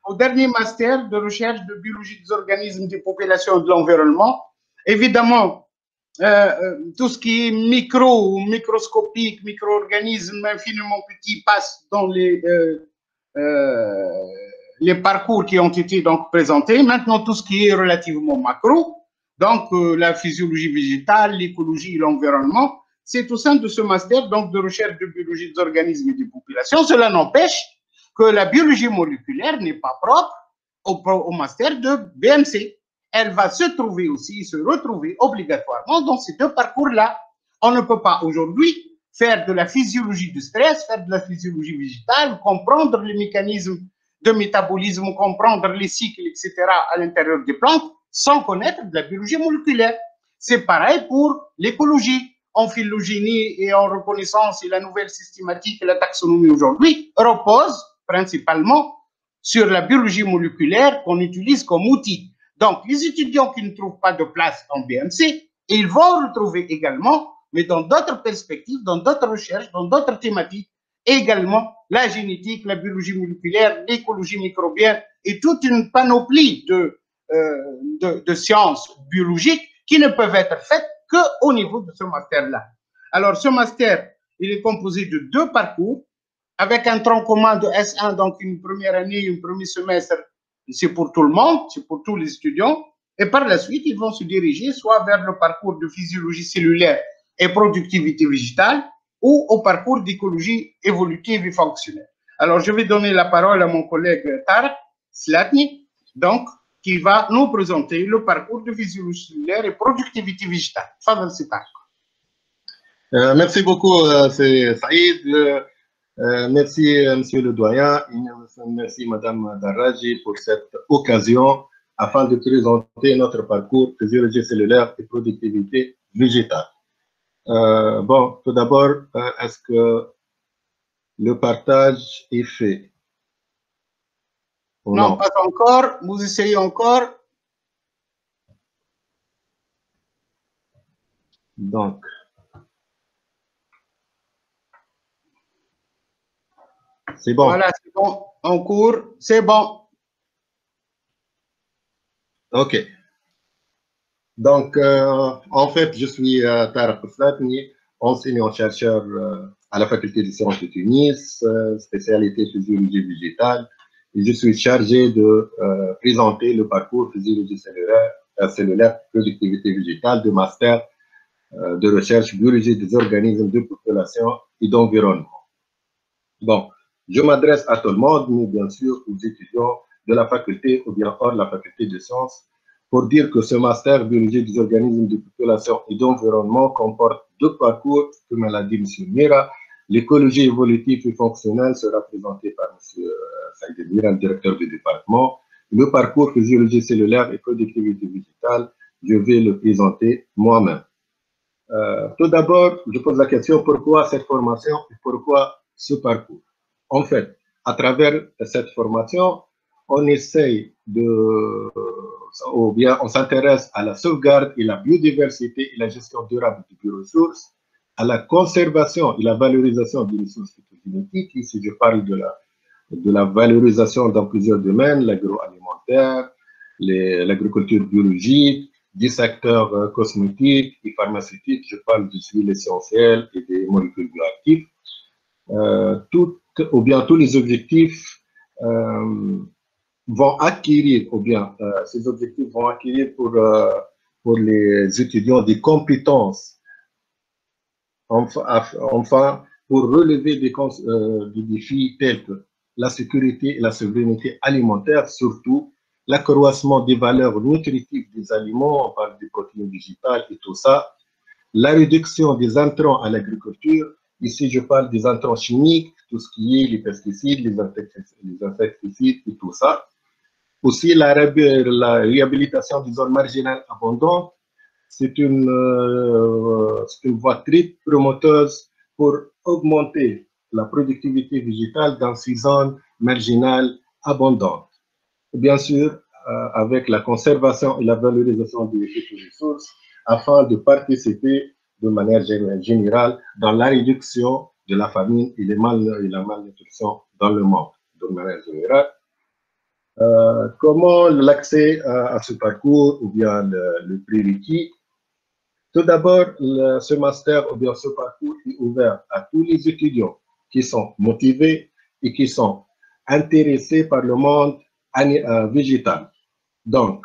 au dernier master de recherche de biologie des organismes, des populations et de l'environnement. Évidemment, tout ce qui est microscopique, micro-organismes infiniment petits passe dans les parcours qui ont été donc présentés. Maintenant, tout ce qui est relativement macro, donc la physiologie végétale, l'écologie et l'environnement, c'est au sein de ce master donc de recherche de biologie des organismes et des populations. Cela n'empêche que la biologie moléculaire n'est pas propre au master de BMC. Elle va se trouver aussi, se retrouver obligatoirement dans ces deux parcours-là. On ne peut pas aujourd'hui faire de la physiologie du stress, faire de la physiologie végétale, comprendre les mécanismes de métabolisme, comprendre les cycles, etc. à l'intérieur des plantes, sans connaître de la biologie moléculaire. C'est pareil pour l'écologie. En phylogénie et en reconnaissance et la nouvelle systématique et la taxonomie aujourd'hui repose principalement sur la biologie moléculaire qu'on utilise comme outil. Donc, les étudiants qui ne trouvent pas de place en BMC, ils vont retrouver également, mais dans d'autres perspectives, dans d'autres recherches, dans d'autres thématiques, également la génétique, la biologie moléculaire, l'écologie microbienne et toute une panoplie de sciences biologiques qui ne peuvent être faites qu'au niveau de ce master-là. Alors, ce master, il est composé de deux parcours, avec un tronc commun de S1, donc une première année, un premier semestre, c'est pour tout le monde, c'est pour tous les étudiants, et par la suite, ils vont se diriger soit vers le parcours de physiologie cellulaire et productivité végétale, ou au parcours d'écologie évolutive et fonctionnelle. Alors, je vais donner la parole à mon collègue Tarek Slatni, donc, qui va nous présenter le parcours de physiologie cellulaire et productivité végétale. Fadal, c'est Tarek. Merci beaucoup, c'est Saïd. Merci, monsieur le doyen. Merci, madame Darraji, pour cette occasion afin de présenter notre parcours physiologie cellulaire et productivité végétale. Bon, tout d'abord, est-ce que le partage est fait? Non, pas encore. Vous essayez encore. Donc, c'est bon. Voilà, c'est bon. En cours, c'est bon. OK. Donc, en fait, je suis Tarek Slatni, enseignant-chercheur à la faculté des sciences de Tunis, spécialité physiologie végétale. Et je suis chargé de présenter le parcours physiologie cellulaire productivité végétale de master de recherche biologie des organismes de population et d'environnement. Bon, je m'adresse à tout le monde, mais bien sûr aux étudiants de la faculté ou bien hors la faculté de sciences, pour dire que ce master biologie des organismes de population et d'environnement comporte deux parcours, comme l'a dit M. Mira. L'écologie évolutive et fonctionnelle sera présentée par M. Saïd Mira, le directeur du département. Le parcours physiologie cellulaire et productivité végétale, je vais le présenter moi-même. Tout d'abord, je pose la question, pourquoi cette formation et pourquoi ce parcours? En fait, à travers cette formation, on essaye ou bien on s'intéresse à la sauvegarde et la biodiversité et la gestion durable des bioressources, à la conservation et la valorisation des ressources phytogénétiques. Ici, je parle de la valorisation dans plusieurs domaines, l'agroalimentaire, l'agriculture biologique, des secteurs cosmétiques et pharmaceutiques. Je parle des huiles essentielles et des molécules bioactives. Tous les objectifs vont acquérir, ces objectifs vont acquérir pour les étudiants des compétences, enfin pour relever des défis tels que la sécurité et la souveraineté alimentaire, surtout l'accroissement des valeurs nutritives des aliments, on parle des protéines végétales et tout ça, la réduction des intrants à l'agriculture. Ici, je parle des intrants chimiques, tout ce qui est les pesticides, les insecticides et tout ça. Aussi, la réhabilitation des zones marginales abondantes, c'est une voie très promoteuse pour augmenter la productivité végétale dans ces zones marginales abondantes. Bien sûr, avec la conservation et la valorisation des ressources, afin de participer de manière générale dans la réduction de la famine et la malnutrition dans le monde, de manière générale. Comment l'accès à ce parcours ou bien le prérequis? Tout d'abord, ce master ou bien ce parcours est ouvert à tous les étudiants qui sont motivés et qui sont intéressés par le monde végétal. Donc,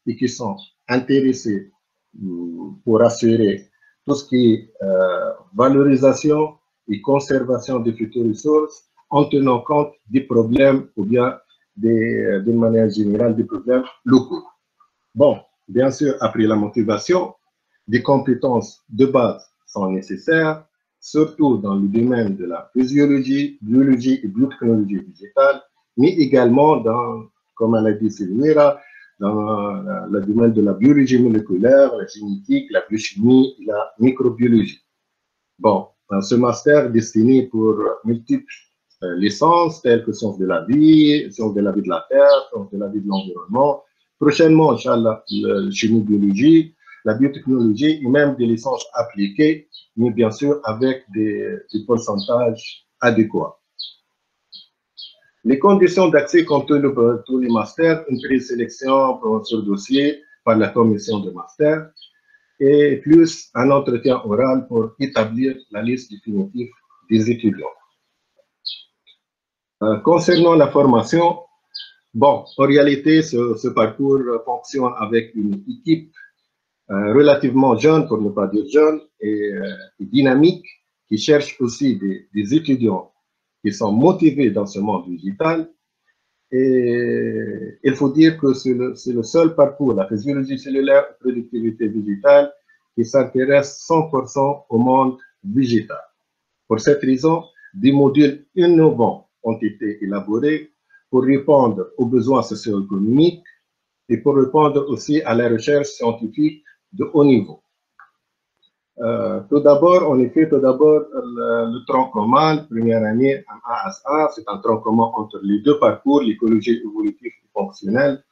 et qui sont intéressés pour assurer tout ce qui est valorisation et conservation des futures ressources en tenant compte des problèmes ou bien d'une manière générale des problèmes locaux. Bon, bien sûr, après la motivation, des compétences de base sont nécessaires, surtout dans le domaine de la physiologie, biologie et biotechnologie végétale, mais également dans, comme elle a dit Silvira, dans le domaine de la biologie moléculaire, la génétique, la biochimie et la microbiologie. Bon, ce master destiné pour multiples licences telles que sciences de la vie de la terre, sciences de la vie de l'environnement. Prochainement, Inch'Allah, la chimie biologie, la biotechnologie et même des licences appliquées, mais bien sûr avec des pourcentages adéquats. Les conditions d'accès contenues pour tous les masters, une présélection sur dossier par la commission de master et plus un entretien oral pour établir la liste définitive des étudiants. Concernant la formation, bon, en réalité, ce parcours fonctionne avec une équipe relativement jeune, pour ne pas dire jeune, et dynamique, qui cherche aussi des étudiants qui sont motivés dans ce monde digital. Et il faut dire que c'est le seul parcours, la physiologie cellulaire et productivité végétale, qui s'intéresse 100% au monde végétal. Pour cette raison, des modules innovants ont été élaborés pour répondre aux besoins socio-économiques et pour répondre aussi à la recherche scientifique de haut niveau. Tout d'abord, le tronc commun, première année en ASA, c'est un tronc commun entre les deux parcours, l'écologie évolutive et fonctionnelle,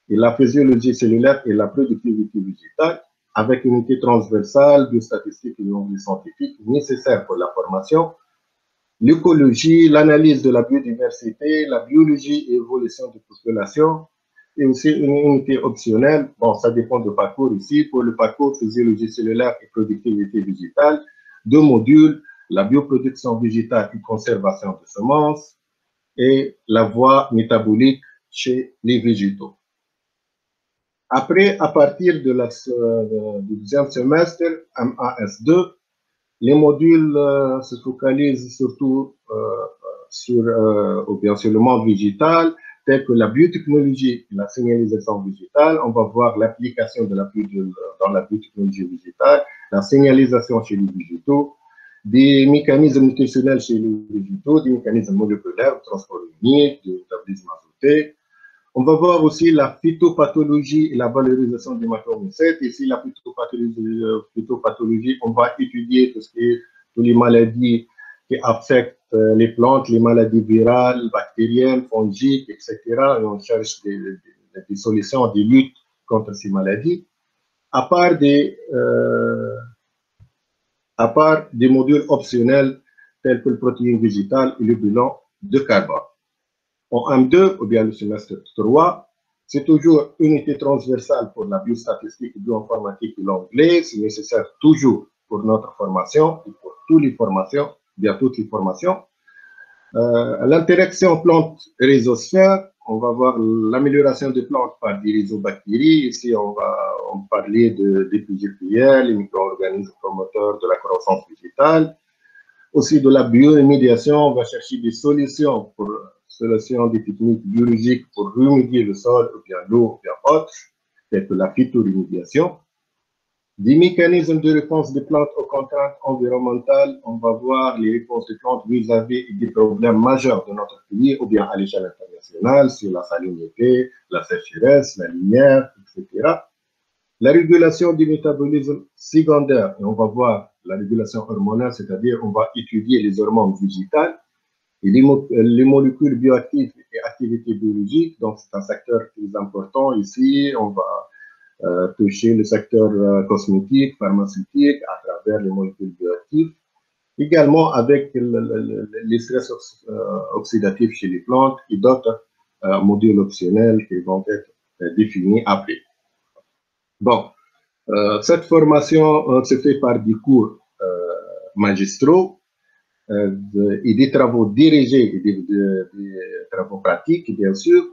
et la physiologie cellulaire et la productivité végétale, avec une unité transversale de statistiques et scientifiques nécessaires pour la formation, l'écologie, l'analyse de la biodiversité, la biologie et évolution des populations, et aussi une unité optionnelle. Bon, ça dépend du parcours ici. Pour le parcours physiologie cellulaire et productivité végétale, deux modules, la bioproduction végétale et conservation de semences, et la voie métabolique chez les végétaux. Après, à partir du deuxième semestre, MAS2, les modules se focalisent surtout sur le monde végétal, tel que la biotechnologie et la signalisation végétale. On va voir l'application dans la biotechnologie végétale, la signalisation chez les végétaux, des mécanismes nutritionnels chez les végétaux, des mécanismes moléculaires, transport ionique, du métabolisme azoté. On va voir aussi la phytopathologie et la valorisation des macromycètes. Ici, la phytopathologie, on va étudier toutes les maladies qui affectent les plantes, les maladies virales, bactériennes, fongiques, etc. Et on cherche des solutions, des luttes contre ces maladies. À part des modules optionnels tels que le protéine végétale et le bilan de carbone. En M2, ou bien le semestre 3, c'est toujours unité transversale pour la biostatistique, bioinformatique et l'anglais. C'est nécessaire toujours pour notre formation et pour toutes les formations, bien toutes les formations. L'interaction plante-rhizosphère, on va voir l'amélioration des plantes par des rhizobactéries. Ici, on va parler des PGPL, les micro-organismes promoteurs de la croissance végétale. Aussi de la biomédiation, on va chercher des solutions des techniques biologiques pour remédier le sol, ou bien l'eau, ou bien autre, telles que la phytorémédiation. Des mécanismes de réponse des plantes aux contraintes environnementales, on va voir les réponses des plantes vis-à-vis des problèmes majeurs de notre pays, ou bien à l'échelle internationale, sur la salinité, la sécheresse, la lumière, etc. La régulation du métabolisme secondaire, et on va voir la régulation hormonale, c'est-à-dire on va étudier les hormones végétales et les molécules bioactives et activités biologiques. Donc, c'est un secteur très important ici. On va toucher le secteur cosmétique, pharmaceutique à travers les molécules bioactives. Également avec les stress oxydatifs chez les plantes et d'autres modules optionnels qui vont être définis après. Bon, cette formation se fait par des cours magistraux et des travaux dirigés et des travaux pratiques, bien sûr,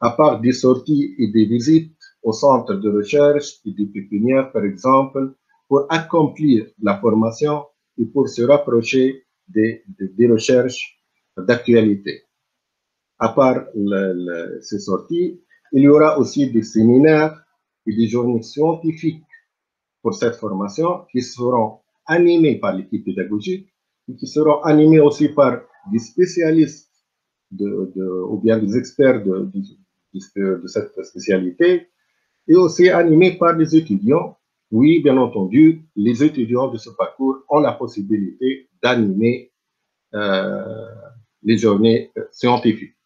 à part des sorties et des visites au centre de recherche et des pépinières, par exemple, pour accomplir la formation et pour se rapprocher des recherches d'actualité. À part ces sorties, il y aura aussi des séminaires et des journées scientifiques pour cette formation qui seront animés par l'équipe pédagogique et qui seront animés aussi par des spécialistes ou bien des experts de cette spécialité et aussi animés par les étudiants. Oui, bien entendu, les étudiants de ce parcours ont la possibilité d'animer les journées scientifiques.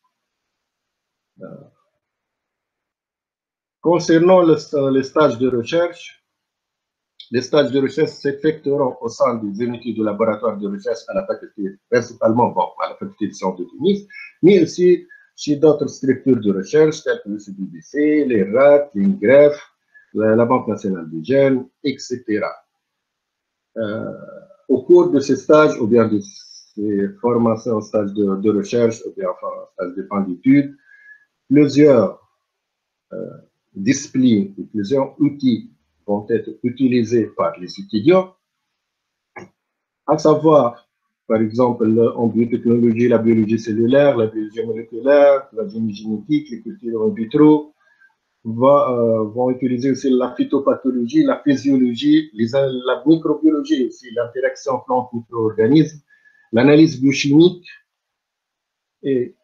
Concernant les stages de recherche, les stages de recherche s'effectueront au sein des unités de laboratoire de recherche à la faculté, principalement à la faculté de sciences de Tunis, mais aussi chez d'autres structures de recherche telles que le CBDC, les RAT, l'INGREF, la Banque nationale des jeunes, etc. Au cours de ces stages ou bien de ces formations, stages de recherche ou bien stages de fin d'études, plusieurs disciplines et plusieurs outils vont être utilisés par les étudiants, à savoir, par exemple, en biotechnologie, la biologie cellulaire, la biologie moléculaire, la génétique, les cultures in vitro, vont utiliser aussi la phytopathologie, la physiologie, la microbiologie aussi, l'interaction plante-micro-organisme, l'analyse biochimique et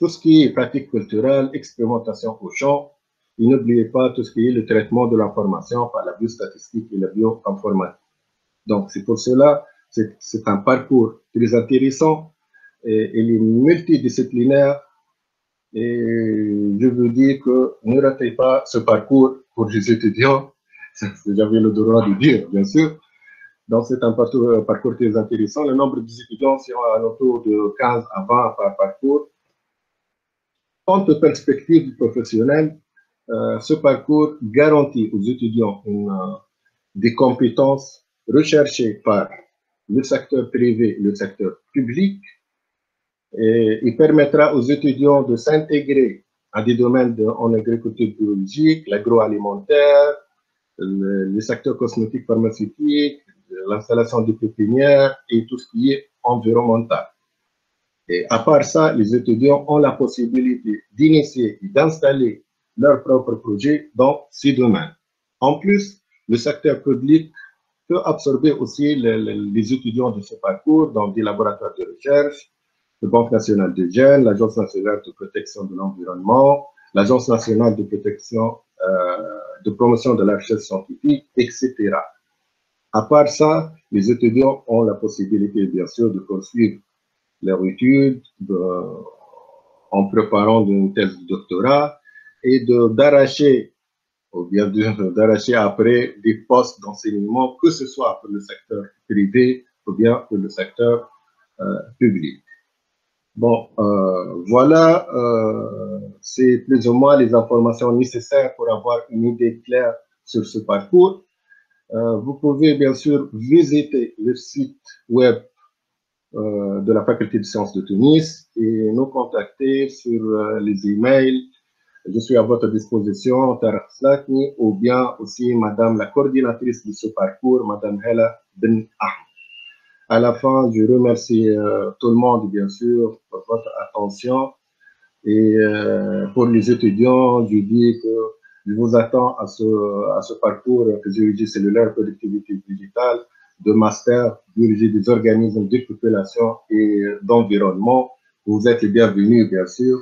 tout ce qui est pratique culturelle, expérimentation au champ. Et n'oubliez pas tout ce qui est le traitement de l'information par la biostatistique et la bioinformatique. Donc, c'est pour cela, c'est un parcours très intéressant et il est multidisciplinaire. Et je veux dire que ne ratez pas ce parcours pour les étudiants. J'avais le droit de dire, bien sûr. Donc, c'est un parcours très intéressant. Le nombre des étudiants sera autour de 15 à 20 par parcours. Quant aux perspectives professionnelles, ce parcours garantit aux étudiants des compétences recherchées par le secteur privé et le secteur public et il permettra aux étudiants de s'intégrer à des domaines en agriculture biologique, l'agroalimentaire, le secteur cosmétique pharmaceutique, l'installation de pépinières et tout ce qui est environnemental. Et à part ça, les étudiants ont la possibilité d'initier et d'installer leurs propres projets dans ces domaines. En plus, le secteur public peut absorber aussi les étudiants de ce parcours dans des laboratoires de recherche, la Banque nationale des jeunes, l'Agence nationale de protection de l'environnement, l'Agence nationale de de promotion de la recherche scientifique, etc. À part ça, les étudiants ont la possibilité, bien sûr, de poursuivre leur étude en préparant une thèse de doctorat et d'arracher ou bien d'arracher après des postes d'enseignement, que ce soit pour le secteur privé ou bien pour le secteur public. Bon, voilà, c'est plus ou moins les informations nécessaires pour avoir une idée claire sur ce parcours. Vous pouvez bien sûr visiter le site web de la Faculté de sciences de Tunis et nous contacter sur les emails. Je suis à votre disposition, Tarek Slatni, ou bien aussi Madame la coordinatrice de ce parcours, Madame Hela Ben Ahmed. À la fin, je remercie tout le monde, bien sûr, pour votre attention. Et pour les étudiants, je dis que je vous attends à ce parcours physiologie cellulaire, productivité digitale, de master, biologie des organismes, de population et d'environnement. Vous êtes les bienvenus, bien sûr.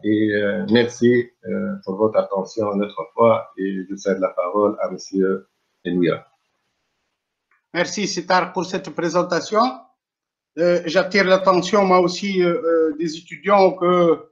Et merci pour votre attention une autre fois. Et je cède la parole à M. Enouira. Merci, Sitar, pour cette présentation. J'attire l'attention, moi aussi, des étudiants que,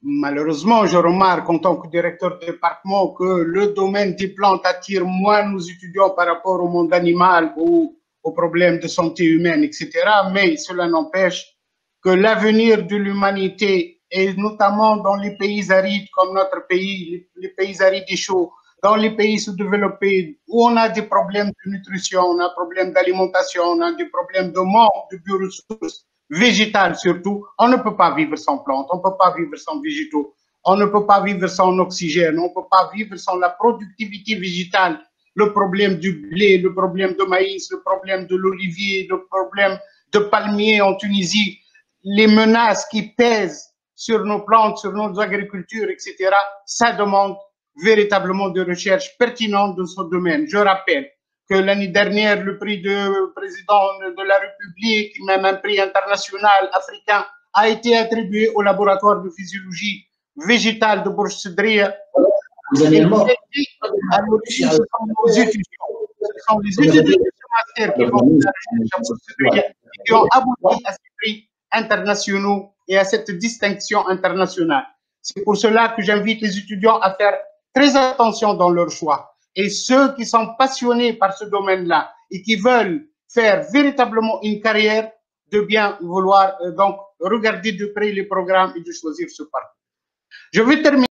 malheureusement, je remarque en tant que directeur de département que le domaine des plantes attire moins nos étudiants par rapport au monde animal ou aux problèmes de santé humaine, etc. Mais cela n'empêche que l'avenir de l'humanité et notamment dans les pays arides comme notre pays, les pays arides et chauds, dans les pays sous-développés où on a des problèmes de nutrition, on a des problèmes d'alimentation, on a des problèmes de manque de bioressources végétales surtout, on ne peut pas vivre sans plantes, on ne peut pas vivre sans végétaux, on ne peut pas vivre sans oxygène, on ne peut pas vivre sans la productivité végétale. Le problème du blé, le problème de maïs, le problème de l'olivier, le problème de palmier en Tunisie, les menaces qui pèsent sur nos plantes, sur nos agricultures, etc., ça demande véritablement de recherche pertinente dans ce domaine. Je rappelle que l'année dernière, le prix de président de la République, même un prix international africain, a été attribué au laboratoire de physiologie végétale de Bourg Sedria. À l'origine, ce sont nos étudiants. Ce sont les étudiants de ce master qui vont faire la recherche à Bourg Sedria et qui ont abouti à ces prix internationaux et à cette distinction internationale. C'est pour cela que j'invite les étudiants à faire très attention dans leur choix. Et ceux qui sont passionnés par ce domaine-là et qui veulent faire véritablement une carrière, de bien vouloir donc regarder de près les programmes et de choisir ce parcours. Je vais terminer.